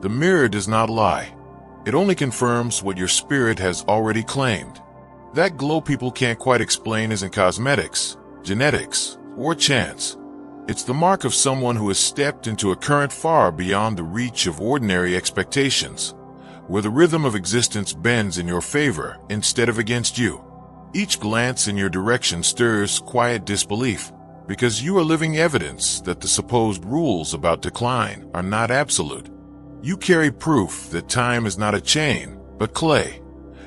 The mirror does not lie. It only confirms what your spirit has already claimed. That glow people can't quite explain isn't cosmetics, genetics, or chance. It's the mark of someone who has stepped into a current far beyond the reach of ordinary expectations, where the rhythm of existence bends in your favor instead of against you. Each glance in your direction stirs quiet disbelief, because you are living evidence that the supposed rules about decline are not absolute. You carry proof that time is not a chain, but clay,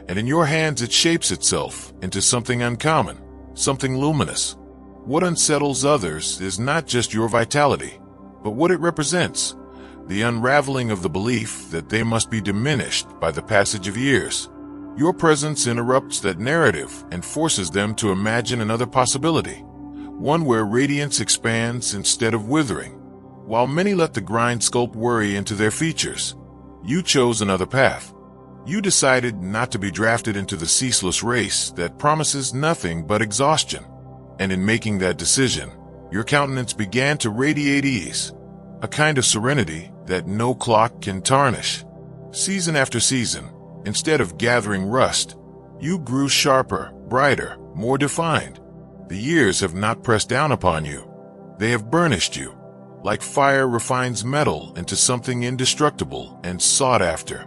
and in your hands it shapes itself into something uncommon, something luminous. What unsettles others is not just your vitality, but what it represents, the unraveling of the belief that they must be diminished by the passage of years. Your presence interrupts that narrative and forces them to imagine another possibility, one where radiance expands instead of withering. While many let the grind sculpt worry into their features, you chose another path. You decided not to be drafted into the ceaseless race that promises nothing but exhaustion. And in making that decision, your countenance began to radiate ease, a kind of serenity that no clock can tarnish. Season after season, instead of gathering rust, you grew sharper, brighter, more defined. The years have not pressed down upon you. They have burnished you, like fire refines metal into something indestructible and sought after.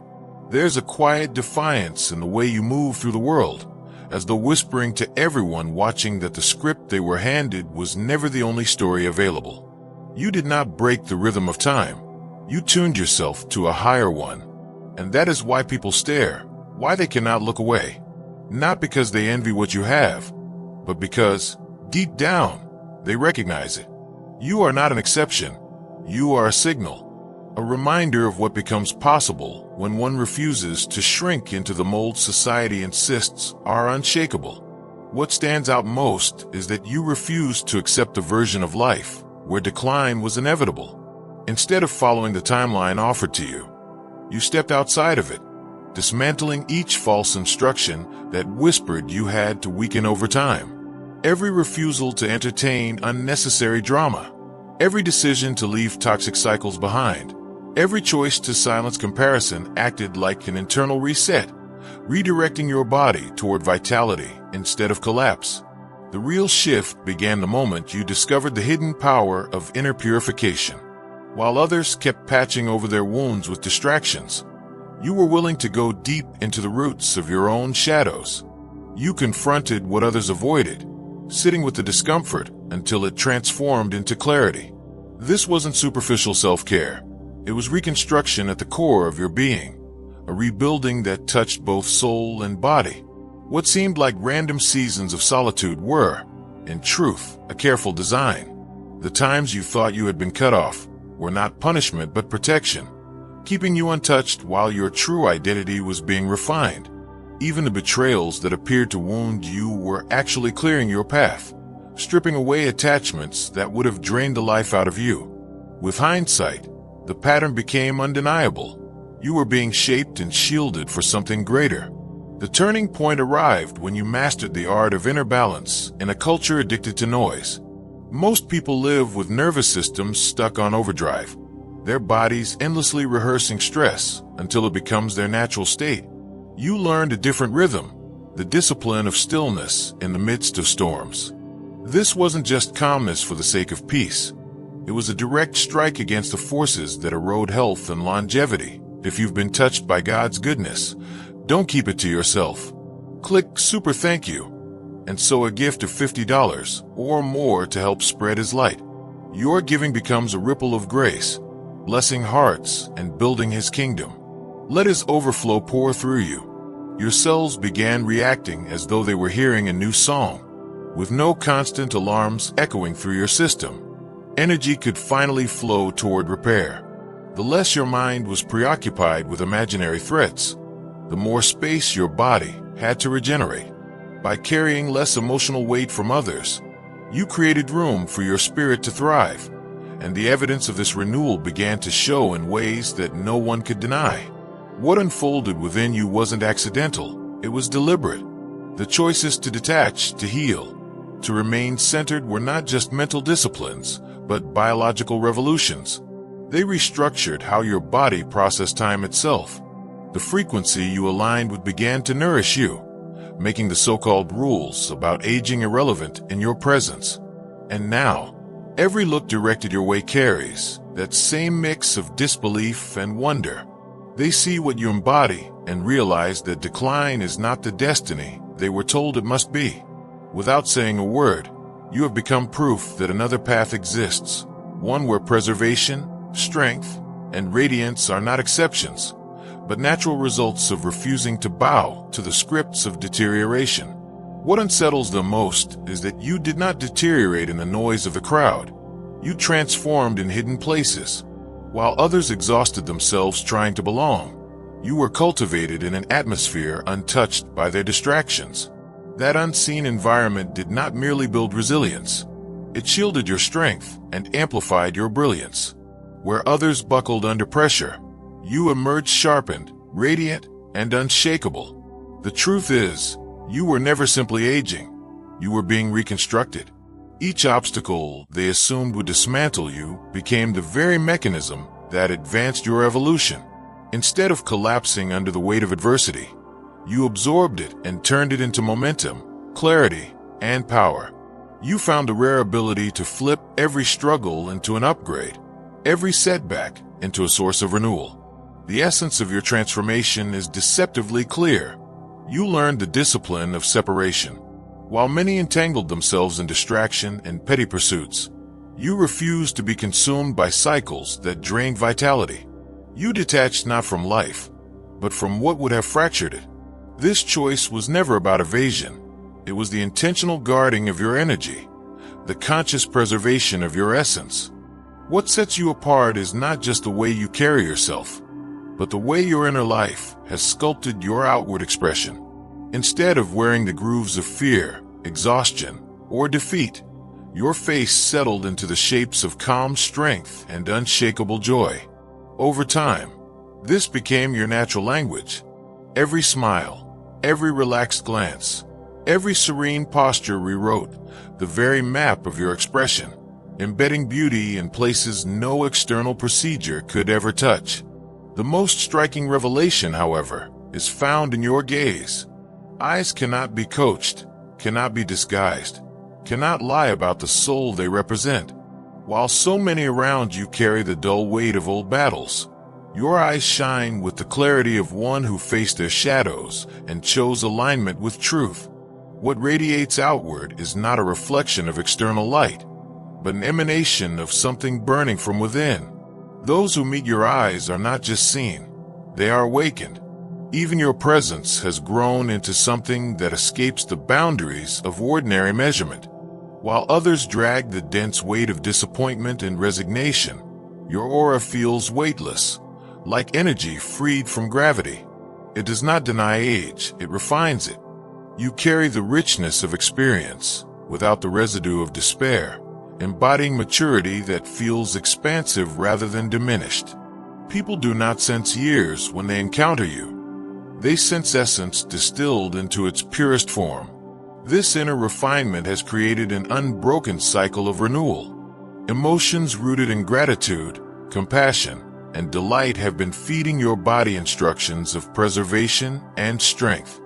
There's a quiet defiance in the way you move through the world, as though whispering to everyone watching that the script they were handed was never the only story available. You did not break the rhythm of time. You tuned yourself to a higher one. And that is why people stare, why they cannot look away. Not because they envy what you have, but because, deep down, they recognize it. You are not an exception. You are a signal, a reminder of what becomes possible when one refuses to shrink into the mold society insists are unshakable. What stands out most is that you refused to accept a version of life where decline was inevitable. Instead of following the timeline offered to you, you stepped outside of it, dismantling each false instruction that whispered you had to weaken over time. Every refusal to entertain unnecessary drama, every decision to leave toxic cycles behind, every choice to silence comparison acted like an internal reset, redirecting your body toward vitality instead of collapse. The real shift began the moment you discovered the hidden power of inner purification. While others kept patching over their wounds with distractions, you were willing to go deep into the roots of your own shadows. You confronted what others avoided, sitting with the discomfort until it transformed into clarity. This wasn't superficial self-care. It was reconstruction at the core of your being, a rebuilding that touched both soul and body. What seemed like random seasons of solitude were, in truth, a careful design. The times you thought you had been cut off were not punishment but protection, keeping you untouched while your true identity was being refined. Even the betrayals that appeared to wound you were actually clearing your path, stripping away attachments that would have drained the life out of you. With hindsight, the pattern became undeniable. You were being shaped and shielded for something greater. The turning point arrived when you mastered the art of inner balance in a culture addicted to noise. Most people live with nervous systems stuck on overdrive, their bodies endlessly rehearsing stress until it becomes their natural state. You learned a different rhythm, the discipline of stillness in the midst of storms. This wasn't just calmness for the sake of peace. It was a direct strike against the forces that erode health and longevity. If you've been touched by God's goodness, don't keep it to yourself. Click Super Thank You and sow a gift of $50 or more to help spread His light. Your giving becomes a ripple of grace, blessing hearts and building His kingdom. Let His overflow pour through you. Your cells began reacting as though they were hearing a new song, with no constant alarms echoing through your system. Energy could finally flow toward repair. The less your mind was preoccupied with imaginary threats, the more space your body had to regenerate. By carrying less emotional weight from others, you created room for your spirit to thrive, and the evidence of this renewal began to show in ways that no one could deny. What unfolded within you wasn't accidental, it was deliberate. The choices to detach, to heal, to remain centered were not just mental disciplines, but biological revolutions. They restructured how your body processed time itself. The frequency you aligned with began to nourish you, making the so-called rules about aging irrelevant in your presence. And now, every look directed your way carries that same mix of disbelief and wonder. They see what you embody and realize that decline is not the destiny they were told it must be. Without saying a word, you have become proof that another path exists, one where preservation, strength, and radiance are not exceptions, but natural results of refusing to bow to the scripts of deterioration. What unsettles them most is that you did not deteriorate in the noise of the crowd. You transformed in hidden places. While others exhausted themselves trying to belong, you were cultivated in an atmosphere untouched by their distractions. That unseen environment did not merely build resilience. It shielded your strength and amplified your brilliance. Where others buckled under pressure, you emerged sharpened, radiant, and unshakable. The truth is, you were never simply aging. You were being reconstructed. Each obstacle they assumed would dismantle you became the very mechanism that advanced your evolution. Instead of collapsing under the weight of adversity, you absorbed it and turned it into momentum, clarity, and power. You found a rare ability to flip every struggle into an upgrade, every setback into a source of renewal. The essence of your transformation is deceptively clear. You learned the discipline of separation. While many entangled themselves in distraction and petty pursuits, you refused to be consumed by cycles that drained vitality. You detached not from life, but from what would have fractured it. This choice was never about evasion. It was the intentional guarding of your energy, the conscious preservation of your essence. What sets you apart is not just the way you carry yourself, but the way your inner life has sculpted your outward expression. Instead of wearing the grooves of fear, exhaustion, or defeat, your face settled into the shapes of calm strength and unshakable joy. Over time, this became your natural language. Every smile, every relaxed glance, every serene posture rewrote the very map of your expression, embedding beauty in places no external procedure could ever touch. The most striking revelation, however, is found in your gaze. Eyes cannot be coached, cannot be disguised, cannot lie about the soul they represent. While so many around you carry the dull weight of old battles, your eyes shine with the clarity of one who faced their shadows and chose alignment with truth. What radiates outward is not a reflection of external light, but an emanation of something burning from within. Those who meet your eyes are not just seen, they are awakened. Even your presence has grown into something that escapes the boundaries of ordinary measurement. While others drag the dense weight of disappointment and resignation, your aura feels weightless, like energy freed from gravity. It does not deny age, it refines it. You carry the richness of experience without the residue of despair, embodying maturity that feels expansive rather than diminished. People do not sense years when they encounter you. They sense essence distilled into its purest form. This inner refinement has created an unbroken cycle of renewal. Emotions rooted in gratitude, compassion, and delight have been feeding your body instructions of preservation and strength.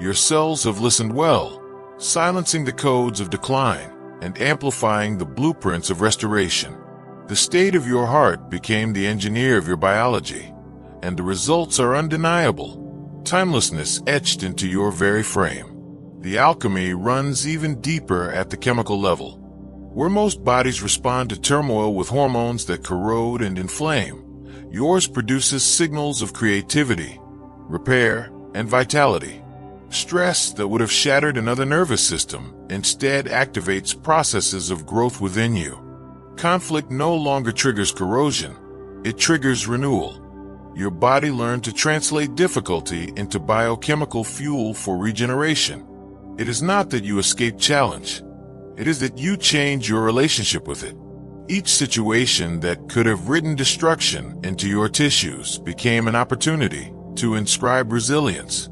Your cells have listened well, silencing the codes of decline and amplifying the blueprints of restoration. The state of your heart became the engineer of your biology, and the results are undeniable. Timelessness etched into your very frame. The alchemy runs even deeper at the chemical level. Where most bodies respond to turmoil with hormones that corrode and inflame, yours produces signals of creativity, repair, and vitality. Stress that would have shattered another nervous system instead activates processes of growth within you. Conflict no longer triggers corrosion, it triggers renewal. Your body learned to translate difficulty into biochemical fuel for regeneration. It is not that you escape challenge. It is that you change your relationship with it. Each situation that could have written destruction into your tissues became an opportunity to inscribe resilience.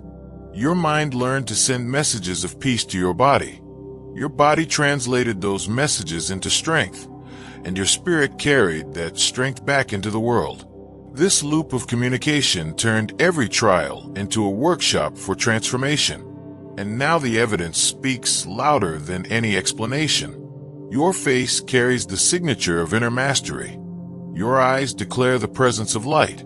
Your mind learned to send messages of peace to your body. Your body translated those messages into strength, and your spirit carried that strength back into the world. This loop of communication turned every trial into a workshop for transformation. And now the evidence speaks louder than any explanation. Your face carries the signature of inner mastery. Your eyes declare the presence of light,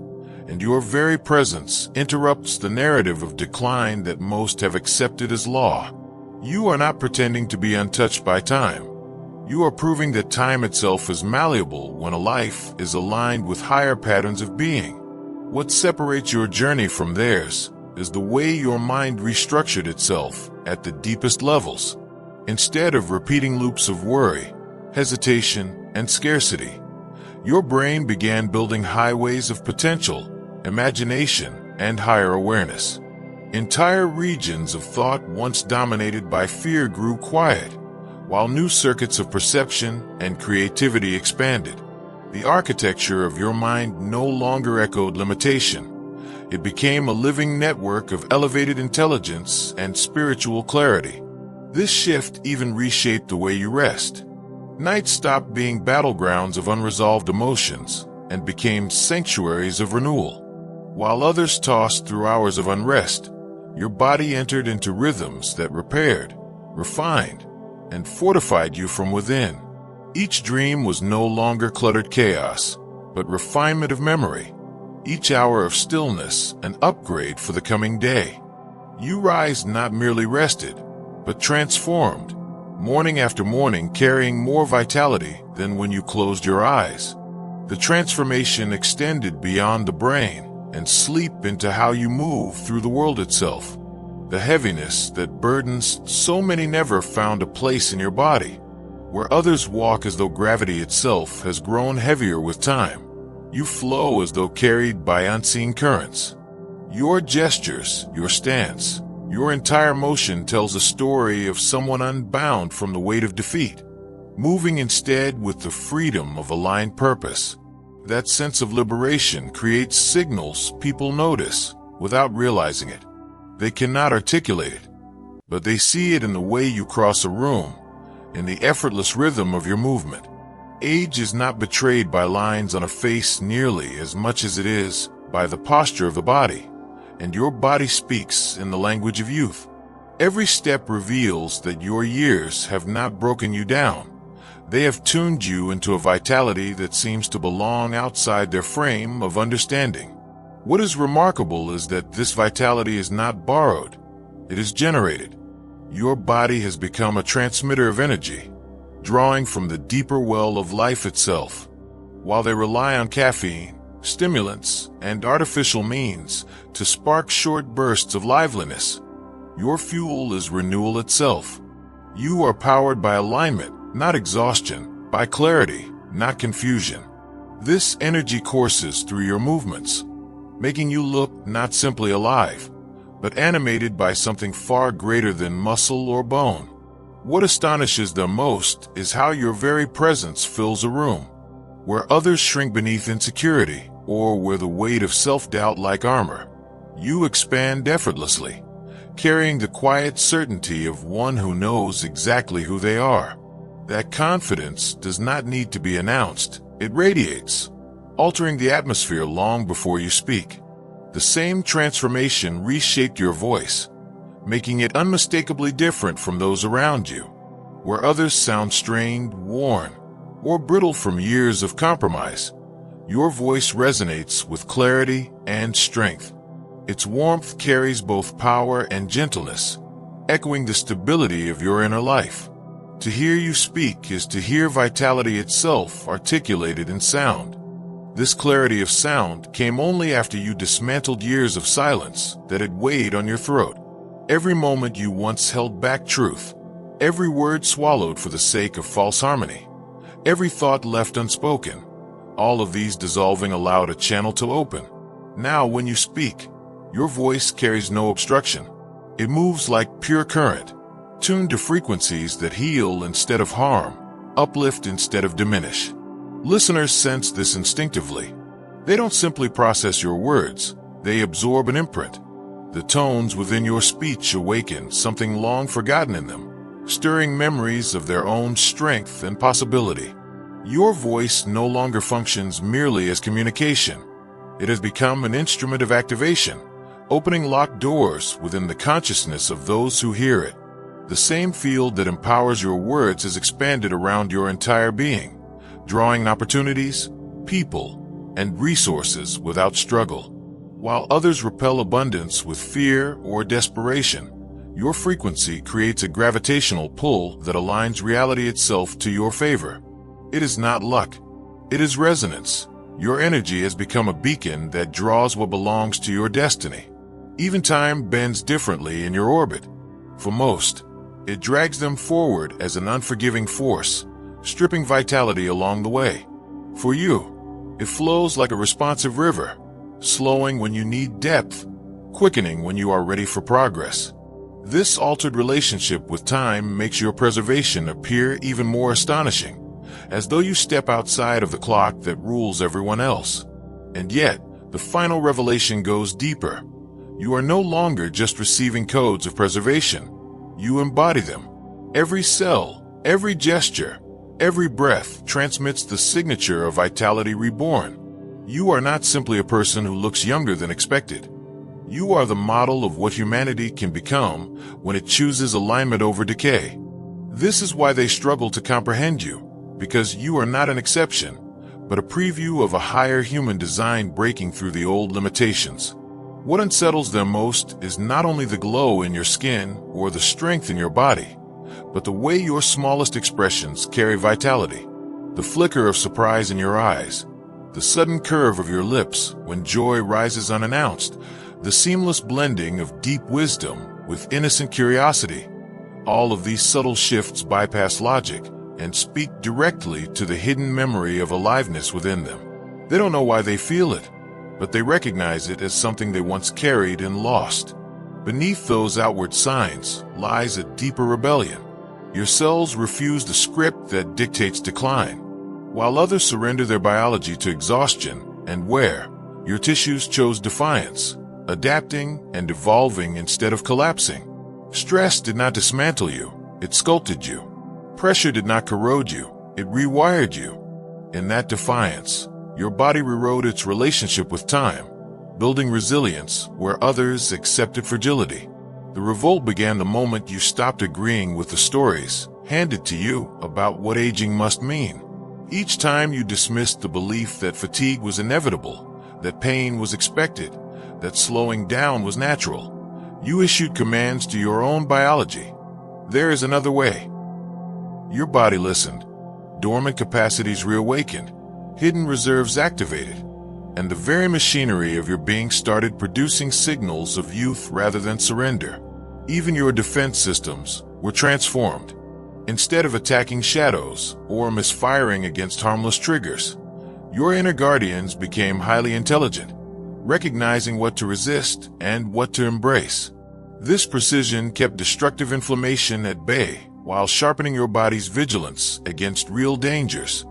and your very presence interrupts the narrative of decline that most have accepted as law. You are not pretending to be untouched by time. You are proving that time itself is malleable when a life is aligned with higher patterns of being. What separates your journey from theirs is the way your mind restructured itself at the deepest levels. Instead of repeating loops of worry, hesitation, and scarcity, your brain began building highways of potential, imagination, and higher awareness. Entire regions of thought once dominated by fear grew quiet, while new circuits of perception and creativity expanded. The architecture of your mind no longer echoed limitation. It became a living network of elevated intelligence and spiritual clarity. This shift even reshaped the way you rest. Nights stopped being battlegrounds of unresolved emotions and became sanctuaries of renewal. While others tossed through hours of unrest, your body entered into rhythms that repaired, refined, and fortified you from within. Each dream was no longer cluttered chaos, but refinement of memory. Each hour of stillness an upgrade for the coming day. You rise not merely rested, but transformed, morning after morning carrying more vitality than when you closed your eyes. The transformation extended beyond the brain and sleep into how you move through the world itself. The heaviness that burdens so many never found a place in your body. Where others walk as though gravity itself has grown heavier with time, you flow as though carried by unseen currents. Your gestures, your stance, your entire motion tells a story of someone unbound from the weight of defeat, moving instead with the freedom of aligned purpose. That sense of liberation creates signals people notice without realizing it. They cannot articulate it, but they see it in the way you cross a room, in the effortless rhythm of your movement. Age is not betrayed by lines on a face nearly as much as it is by the posture of the body, and your body speaks in the language of youth. Every step reveals that your years have not broken you down. They have tuned you into a vitality that seems to belong outside their frame of understanding. What is remarkable is that this vitality is not borrowed, it is generated. Your body has become a transmitter of energy, drawing from the deeper well of life itself. While they rely on caffeine, stimulants, and artificial means to spark short bursts of liveliness, your fuel is renewal itself. You are powered by alignment, not exhaustion, by clarity, not confusion. This energy courses through your movements, making you look not simply alive, but animated by something far greater than muscle or bone. What astonishes them most is how your very presence fills a room, where others shrink beneath insecurity, or where the weight of self-doubt like armor. You expand effortlessly, carrying the quiet certainty of one who knows exactly who they are. That confidence does not need to be announced, it radiates, altering the atmosphere long before you speak. The same transformation reshaped your voice, making it unmistakably different from those around you. Where others sound strained, worn, or brittle from years of compromise, your voice resonates with clarity and strength. Its warmth carries both power and gentleness, echoing the stability of your inner life. To hear you speak is to hear vitality itself articulated in sound. This clarity of sound came only after you dismantled years of silence that had weighed on your throat. Every moment you once held back truth, every word swallowed for the sake of false harmony, every thought left unspoken, all of these dissolving allowed a channel to open. Now when you speak, your voice carries no obstruction. It moves like pure current, tuned to frequencies that heal instead of harm, uplift instead of diminish. Listeners sense this instinctively. They don't simply process your words, they absorb an imprint. The tones within your speech awaken something long forgotten in them, stirring memories of their own strength and possibility. Your voice no longer functions merely as communication. It has become an instrument of activation, opening locked doors within the consciousness of those who hear it. The same field that empowers your words has expanded around your entire being, drawing opportunities, people, and resources without struggle. While others repel abundance with fear or desperation, your frequency creates a gravitational pull that aligns reality itself to your favor. It is not luck. It is resonance. Your energy has become a beacon that draws what belongs to your destiny. Even time bends differently in your orbit. For most, it drags them forward as an unforgiving force, stripping vitality along the way. For you, it flows like a responsive river, slowing when you need depth, quickening when you are ready for progress. This altered relationship with time makes your preservation appear even more astonishing, as though you step outside of the clock that rules everyone else. And yet, the final revelation goes deeper. You are no longer just receiving codes of preservation. You embody them. Every cell, every gesture, every breath transmits the signature of vitality reborn. You are not simply a person who looks younger than expected. You are the model of what humanity can become when it chooses alignment over decay. This is why they struggle to comprehend you, because you are not an exception, but a preview of a higher human design breaking through the old limitations. What unsettles them most is not only the glow in your skin or the strength in your body, but the way your smallest expressions carry vitality. The flicker of surprise in your eyes, the sudden curve of your lips when joy rises unannounced, the seamless blending of deep wisdom with innocent curiosity. All of these subtle shifts bypass logic and speak directly to the hidden memory of aliveness within them. They don't know why they feel it, but they recognize it as something they once carried and lost. Beneath those outward signs lies a deeper rebellion. Your cells refuse the script that dictates decline. While others surrender their biology to exhaustion and wear, your tissues chose defiance, adapting and evolving instead of collapsing. Stress did not dismantle you, it sculpted you. Pressure did not corrode you, it rewired you. In that defiance, your body rewrote its relationship with time, building resilience where others accepted fragility. The revolt began the moment you stopped agreeing with the stories handed to you about what aging must mean. Each time you dismissed the belief that fatigue was inevitable, that pain was expected, that slowing down was natural, you issued commands to your own biology. There is another way. Your body listened. Dormant capacities reawakened, hidden reserves activated, and the very machinery of your being started producing signals of youth rather than surrender. Even your defense systems were transformed. Instead of attacking shadows or misfiring against harmless triggers, your inner guardians became highly intelligent, recognizing what to resist and what to embrace. This precision kept destructive inflammation at bay while sharpening your body's vigilance against real dangers.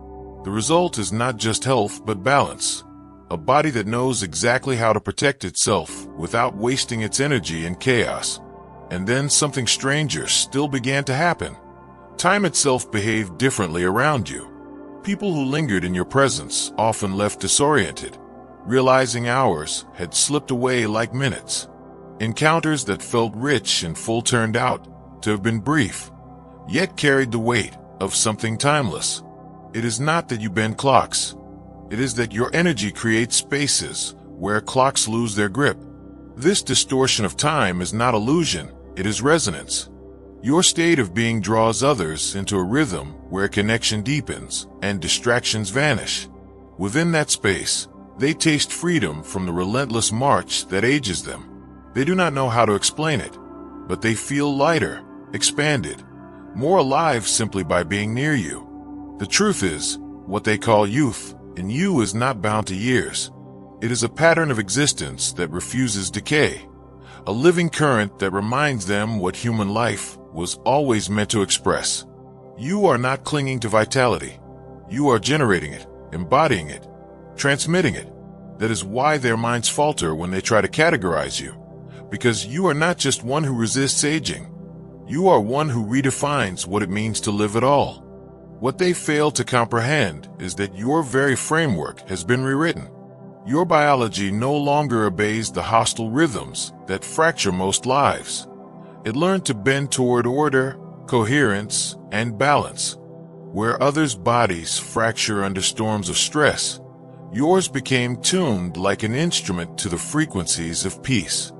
The result is not just health but balance, a body that knows exactly how to protect itself without wasting its energy in chaos. And then something stranger still began to happen. Time itself behaved differently around you. People who lingered in your presence often left disoriented, realizing hours had slipped away like minutes. Encounters that felt rich and full turned out to have been brief, yet carried the weight of something timeless. It is not that you bend clocks. It is that your energy creates spaces where clocks lose their grip. This distortion of time is not illusion, it is resonance. Your state of being draws others into a rhythm where connection deepens and distractions vanish. Within that space, they taste freedom from the relentless march that ages them. They do not know how to explain it, but they feel lighter, expanded, more alive simply by being near you. The truth is, what they call youth in you is not bound to years. It is a pattern of existence that refuses decay, a living current that reminds them what human life was always meant to express. You are not clinging to vitality. You are generating it, embodying it, transmitting it. That is why their minds falter when they try to categorize you, because you are not just one who resists aging. You are one who redefines what it means to live at all. What they fail to comprehend is that your very framework has been rewritten. Your biology no longer obeys the hostile rhythms that fracture most lives. It learned to bend toward order, coherence, and balance. Where others' bodies fracture under storms of stress, yours became tuned like an instrument to the frequencies of peace.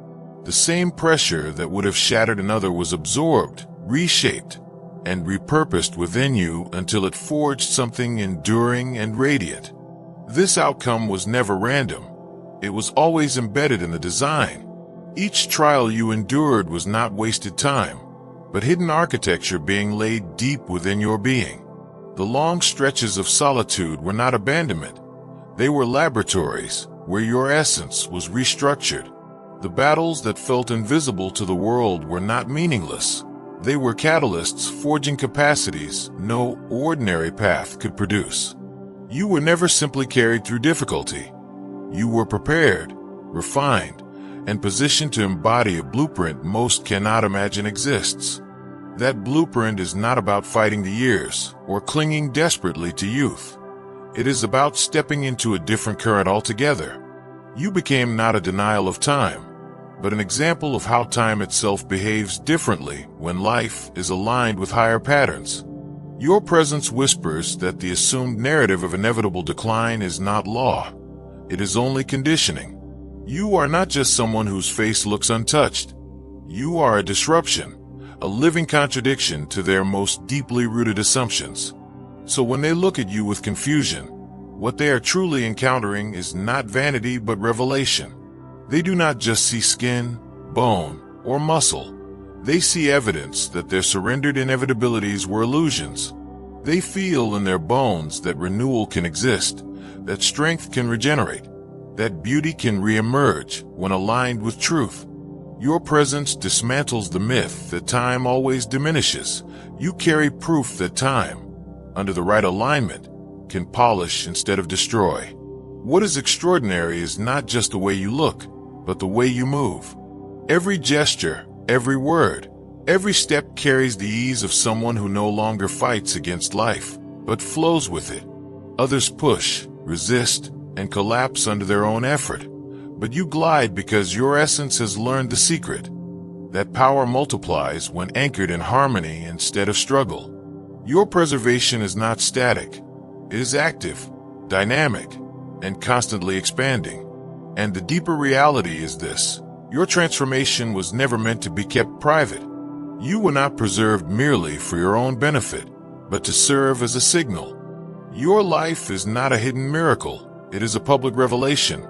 The same pressure that would have shattered another was absorbed, reshaped, and repurposed within you until it forged something enduring and radiant. This outcome was never random. It was always embedded in the design. Each trial you endured was not wasted time, but hidden architecture being laid deep within your being. The long stretches of solitude were not abandonment. They were laboratories where your essence was restructured. The battles that felt invisible to the world were not meaningless. They were catalysts forging capacities no ordinary path could produce. You were never simply carried through difficulty. You were prepared, refined, and positioned to embody a blueprint most cannot imagine exists. That blueprint is not about fighting the years or clinging desperately to youth. It is about stepping into a different current altogether. You became not a denial of time, but an example of how time itself behaves differently when life is aligned with higher patterns. Your presence whispers that the assumed narrative of inevitable decline is not law. It is only conditioning. You are not just someone whose face looks untouched. You are a disruption, a living contradiction to their most deeply rooted assumptions. So when they look at you with confusion, what they are truly encountering is not vanity but revelation. They do not just see skin, bone, or muscle. They see evidence that their surrendered inevitabilities were illusions. They feel in their bones that renewal can exist, that strength can regenerate, that beauty can reemerge when aligned with truth. Your presence dismantles the myth that time always diminishes. You carry proof that time, under the right alignment, can polish instead of destroy. What is extraordinary is not just the way you look, but the way you move. Every gesture, every word, every step carries the ease of someone who no longer fights against life, but flows with it. Others push, resist, and collapse under their own effort. But you glide because your essence has learned the secret. That power multiplies when anchored in harmony instead of struggle. Your preservation is not static. It is active, dynamic, and constantly expanding. And the deeper reality is this: your transformation was never meant to be kept private. You were not preserved merely for your own benefit, but to serve as a signal. Your life is not a hidden miracle. It is a public revelation,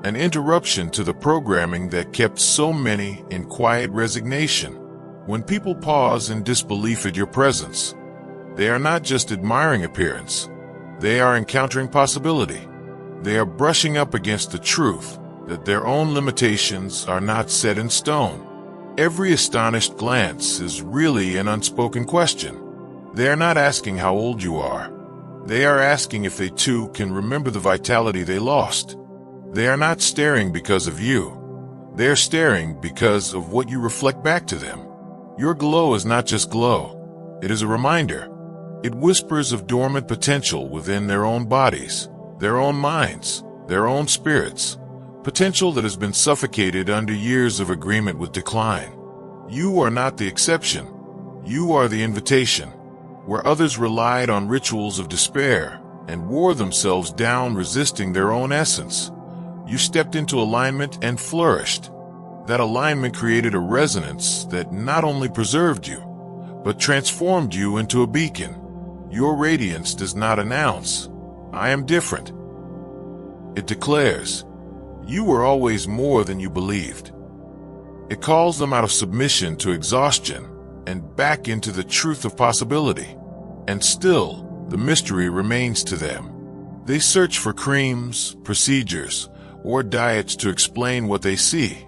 an interruption to the programming that kept so many in quiet resignation. When people pause in disbelief at your presence, they are not just admiring appearance. They are encountering possibility. They are brushing up against the truth that their own limitations are not set in stone. Every astonished glance is really an unspoken question. They are not asking how old you are. They are asking if they too can remember the vitality they lost. They are not staring because of you. They are staring because of what you reflect back to them. Your glow is not just glow. It is a reminder. It whispers of dormant potential within their own bodies, their own minds, their own spirits. Potential that has been suffocated under years of agreement with decline. You are not the exception. You are the invitation. Where others relied on rituals of despair and wore themselves down resisting their own essence, you stepped into alignment and flourished. That alignment created a resonance that not only preserved you, but transformed you into a beacon. Your radiance does not announce, "I am different." It declares, "You were always more than you believed." It calls them out of submission to exhaustion and back into the truth of possibility. And still, the mystery remains to them. They search for creams, procedures, or diets to explain what they see.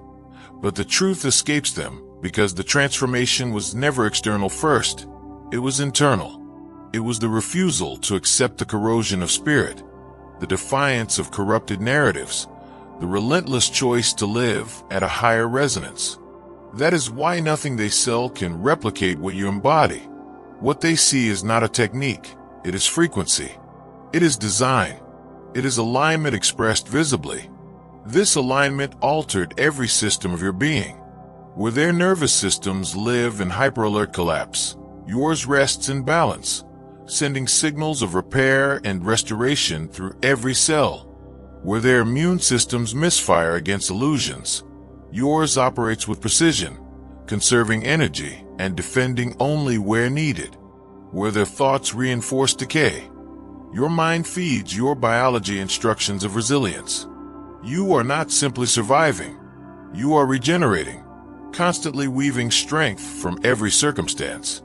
But the truth escapes them because the transformation was never external first. It was internal. It was the refusal to accept the corrosion of spirit, the defiance of corrupted narratives, the relentless choice to live at a higher resonance. That is why nothing they sell can replicate what you embody. What they see is not a technique. It is frequency. It is design. It is alignment expressed visibly. This alignment altered every system of your being. Where their nervous systems live in hyperalert collapse, yours rests in balance, sending signals of repair and restoration through every cell. Where their immune systems misfire against illusions, yours operates with precision, conserving energy and defending only where needed. Where their thoughts reinforce decay, your mind feeds your biology instructions of resilience. You are not simply surviving, you are regenerating, constantly weaving strength from every circumstance.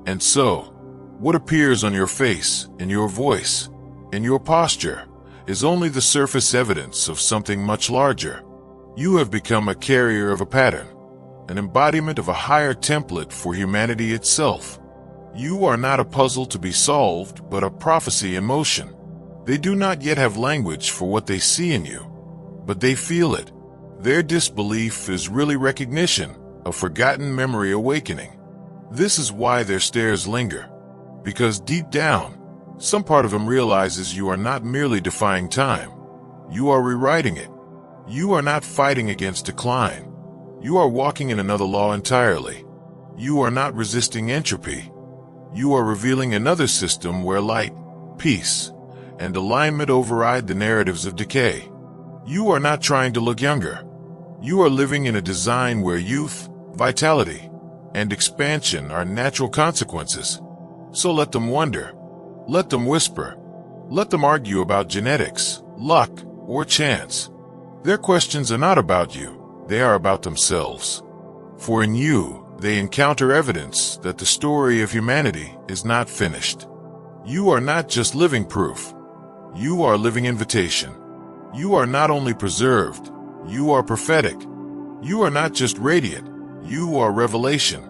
And so, what appears on your face, in your voice, in your posture, is only the surface evidence of something much larger. You have become a carrier of a pattern, an embodiment of a higher template for humanity itself. You are not a puzzle to be solved, but a prophecy in motion. They do not yet have language for what they see in you, but they feel it. Their disbelief is really recognition, a forgotten memory awakening. This is why their stares linger, because deep down, some part of them realizes you are not merely defying time, you are rewriting it. You are not fighting against decline. You are walking in another law entirely. You are not resisting entropy. You are revealing another system where light, peace, and alignment override the narratives of decay. You are not trying to look younger. You are living in a design where youth, vitality, and expansion are natural consequences. So let them wonder. Let them whisper. Let them argue about genetics, luck, or chance. Their questions are not about you, they are about themselves. For in you, they encounter evidence that the story of humanity is not finished. You are not just living proof. You are living invitation. You are not only preserved, you are prophetic. You are not just radiant, you are revelation.